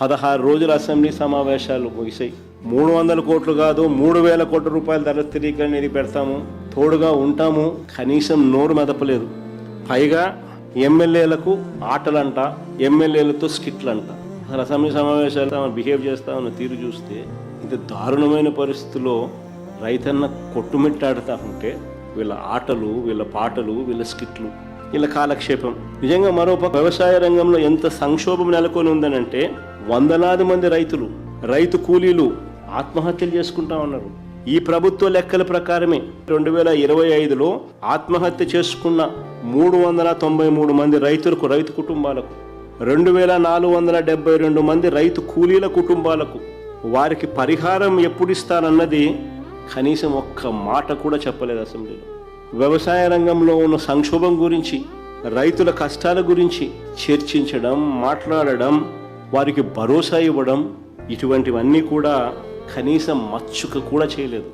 16 రోజుల అసెంబ్లీ సమావేశాలు ముగిసాయి. 300 కోట్లు కాదు 3,000 కోట్ల రూపాయల ధర స్థిరీకరణ నిధి పెడతాము, తోడుగా ఉంటాము, కనీసం నోరు మెదపలేదు. పైగా ఎమ్మెల్యేలకు ఆటలంట, ఎమ్మెల్యేలతో స్కిట్లంట. అసలు అసెంబ్లీ సమావేశాలు బిహేవ్ చేస్తా ఉన్న తీరు చూస్తే ఇంత దారుణమైన పరిస్థితుల్లో రైతన్న కొట్టుమిట్టాడుతూ ఉంటే వీళ్ళ ఆటలు, వీళ్ళ పాటలు, వీళ్ళ స్కిట్లు, వీళ్ళ కాలక్షేపం. నిజంగా మరోపక్క వ్యవసాయ రంగంలో ఎంత సంక్షోభం నెలకొని ఉందనంటే వందలాది మంది రైతు కూలీలు ఆత్మహత్యలు చేసుకుంటా ఉన్నారు. ఈ ప్రభుత్వ లెక్కల ప్రకారమే 2025లో ఆత్మహత్య చేసుకున్న 393 మంది రైతు కుటుంబాలకు, 2,472 మంది రైతు కూలీల కుటుంబాలకు వారికి పరిహారం ఎప్పుడు ఇస్తారన్నది కనీసం ఒక్క మాట కూడా చెప్పలేదు అసెంబ్లీలో. వ్యవసాయ రంగంలో ఉన్న సంక్షోభం గురించి, రైతుల కష్టాల గురించి చర్చించడం, మాట్లాడడం, వారికి భరోసా ఇవ్వడం, ఇటువంటివన్నీ కూడా కనీసం మచ్చుక కూడా చేయలేదు.